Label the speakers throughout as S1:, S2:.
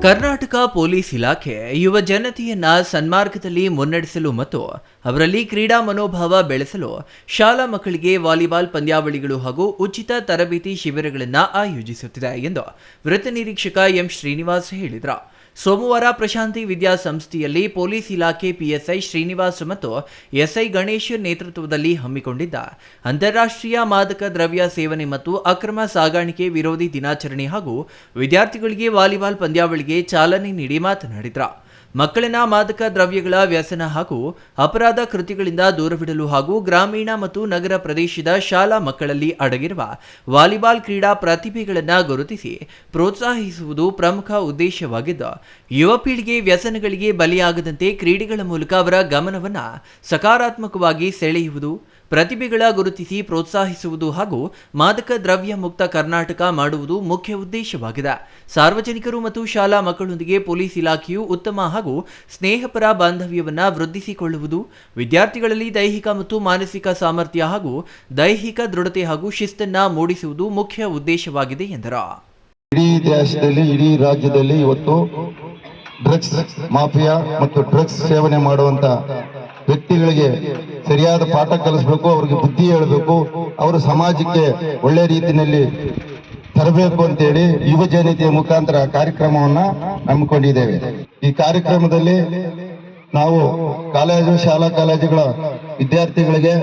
S1: Karnataka police ಇಲಾಖೆ ಯುವ ಜನತೆಯನ್ನ ಸನ್ಮಾರ್ಗದಲ್ಲಿ ಮುನ್ನಡೆಸಲು ಮತ್ತು ಅವರಲ್ಲಿ ಕ್ರೀಡಾ ಮನೋಭಾವ ಬೆಳೆಸಲು ಶಾಲಾ ಮಕ್ಕಳಿಗೆ ವಾಲಿಬಾಲ್ ಪಂದ್ಯಾವಳಿಗಳು ಹಾಗೂ ಉಚಿತ ತರಬೇತಿ ಶಿಬಿರಗಳನ್ನು ಆಯೋಜಿಸುತ್ತಿದೆ ಎಂದು ವೃತ್ತ ನಿರೀಕ್ಷಕ ಎಂ ಶ್ರೀನಿವಾಸ್ ಹೇಳಿದರು. ಸೋಮವಾರ ಪ್ರಶಾಂತಿ ವಿದ್ಯಾಸಂಸ್ಥೆಯಲ್ಲಿ ಪೊಲೀಸ್ ಇಲಾಖೆ ಪಿಎಸ್ಐ ಶ್ರೀನಿವಾಸ್ ಮತ್ತು ಎಸ್ಐ ಗಣೇಶ್ ನೇತೃತ್ವದಲ್ಲಿ ಹಮ್ಮಿಕೊಂಡಿದ್ದ ಅಂತಾರಾಷ್ಟ್ರೀಯ ಮಾದಕ ದ್ರವ್ಯ ಸೇವನೆ ಮತ್ತು ಅಕ್ರಮ ಸಾಗಾಣಿಕೆ ವಿರೋಧಿ ದಿನಾಚರಣೆ ಹಾಗೂ ವಿದ್ಯಾರ್ಥಿಗಳಿಗೆ ವಾಲಿಬಾಲ್ ಪಂದ್ಯಾವಳಿಗೆ ಚಾಲನೆ ನೀಡಿ ಮಾತನಾಡಿದರು. ಮಕ್ಕಳನ್ನ ಮಾದಕ ದ್ರವ್ಯಗಳ ವ್ಯಸನ ಹಾಗೂ ಅಪರಾಧ ಕೃತ್ಯಗಳಿಂದ ದೂರವಿಡಲು ಹಾಗೂ ಗ್ರಾಮೀಣ ಮತ್ತು ನಗರ ಪ್ರದೇಶದ ಶಾಲಾ ಮಕ್ಕಳಲ್ಲಿ ಅಡಗಿರುವ ವಾಲಿಬಾಲ್ ಕ್ರೀಡಾ ಪ್ರತಿಭೆಗಳನ್ನು ಗುರುತಿಸಿ ಪ್ರೋತ್ಸಾಹಿಸುವುದು ಪ್ರಮುಖ ಉದ್ದೇಶವಾಗಿದ್ದು, ಯುವ ಪೀಳಿಗೆ ವ್ಯಸನಗಳಿಗೆ ಬಲಿಯಾಗದಂತೆ ಕ್ರೀಡೆಗಳ ಮೂಲಕ ಅವರ ಗಮನವನ್ನು ಸಕಾರಾತ್ಮಕವಾಗಿ ಸೆಳೆಯುವುದು, ಪ್ರತಿಭೆಗಳ ಗುರುತಿಸಿ ಪ್ರೋತ್ಸಾಹಿಸುವುದು ಹಾಗೂ ಮಾದಕ ದ್ರವ್ಯ ಮುಕ್ತ ಕರ್ನಾಟಕ ಮಾಡುವುದು ಮುಖ್ಯ ಉದ್ದೇಶವಾಗಿದೆ. ಸಾರ್ವಜನಿಕರು ಮತ್ತು ಶಾಲಾ ಮಕ್ಕಳೊಂದಿಗೆ ಪೊಲೀಸ್ ಇಲಾಖೆಯು ಉತ್ತಮ ಹಾಗೂ ಸ್ನೇಹಪರ ಬಾಂಧವ್ಯವನ್ನು ವೃದ್ಧಿಸಿಕೊಳ್ಳುವುದು, ವಿದ್ಯಾರ್ಥಿಗಳಲ್ಲಿ ದೈಹಿಕ ಮತ್ತು ಮಾನಸಿಕ ಸಾಮರ್ಥ್ಯ ಹಾಗೂ ದೈಹಿಕ ದೃಢತೆ ಹಾಗೂ ಶಿಸ್ತನ್ನು ಮೂಡಿಸುವುದು ಮುಖ್ಯ ಉದ್ದೇಶವಾಗಿದೆ ಎಂದರು.
S2: ಇಡೀ ದೇಶದಲ್ಲಿ, ಇಡೀ ರಾಜ್ಯದಲ್ಲಿ ಇವತ್ತು ಡ್ರಗ್ಸ್ ಮಾಫಿಯಾ ಮತ್ತು ಡ್ರಗ್ಸ್ ಸೇವನೆ ಮಾಡುವಂತ ವ್ಯಕ್ತಿಗಳಿಗೆ ಸರಿಯಾದ ಪಾಠ ಕಲಿಸಬೇಕು, ಅವರಿಗೆ ಬುದ್ಧಿ ಹೇಳಬೇಕು, ಅವರು ಸಮಾಜಕ್ಕೆ ಒಳ್ಳೆ ರೀತಿಯಲ್ಲಿ ತರಬೇಕು ಅಂತೇಳಿ ಯುವ ಜನತೆಯ ಮುಖಾಂತರ ಕಾರ್ಯಕ್ರಮವನ್ನ ಹಮ್ಮಿಕೊಂಡಿದ್ದೇವೆ. ಈ ಕಾರ್ಯಕ್ರಮದಲ್ಲಿ ನಾವು ಕಾಲೇಜು, ಶಾಲಾ ಕಾಲೇಜುಗಳ ವಿದ್ಯಾರ್ಥಿಗಳಿಗೆ,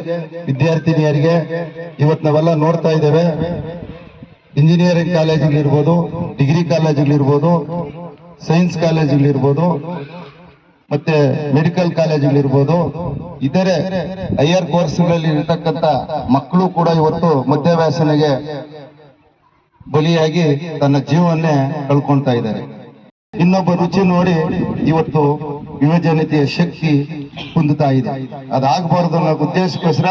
S2: ವಿದ್ಯಾರ್ಥಿನಿಯರಿಗೆ ಇವತ್ತು ನಾವೆಲ್ಲ ನೋಡ್ತಾ ಇದ್ದೇವೆ. ಇಂಜಿನಿಯರಿಂಗ್ ಕಾಲೇಜುಗಳಿರ್ಬೋದು, ಡಿಗ್ರಿ ಕಾಲೇಜುಗಳಿರ್ಬೋದು, ಸೈನ್ಸ್ ಕಾಲೇಜುಗಳಿರ್ಬೋದು, ಮತ್ತೆ ಮೆಡಿಕಲ್ ಕಾಲೇಜುಗಳಿರ್ಬೋದು, ಇತರೆ ಹೈಯರ್ ಕೋರ್ಸ್ಗಳಲ್ಲಿ ಇರತಕ್ಕಂತ ಮಕ್ಕಳು ಕೂಡ ಇವತ್ತು ಮದ್ಯವ್ಯಸನೆಗೆ ಬಲಿಯಾಗಿ ತನ್ನ ಜೀವನ್ನೇ ಕಳ್ಕೊಳ್ತಾ ಇದ್ದಾರೆ. ಇನ್ನೊಬ್ಬ ರುಚಿ ನೋಡಿ ಇವತ್ತು ಯುವ ಜನತೆಯ ಶಕ್ತಿ ಹೊಂದುತ್ತಾ ಇದೆ. ಅದಾಗಬಾರದು ಅನ್ನೋ ಉದ್ದೇಶಕ್ಕೋಸ್ಕರ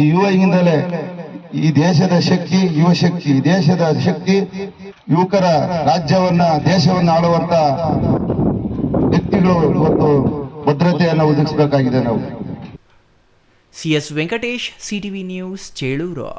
S2: ಈ ಯುವಯಿಂದಲೇ ಈ ದೇಶದ ಶಕ್ತಿ, ಯುವ ಶಕ್ತಿ, ದೇಶದ ಶಕ್ತಿ, ಯುವಕರ ರಾಜ್ಯವನ್ನ, ದೇಶವನ್ನ ಆಳುವಂತ ವ್ಯಕ್ತಿಗಳು ಇವತ್ತು ಭದ್ರತೆಯನ್ನು ಒದಗಿಸಬೇಕಾಗಿದೆ. ನಾವು
S1: CS Venkatesh, CTV news, Chelur.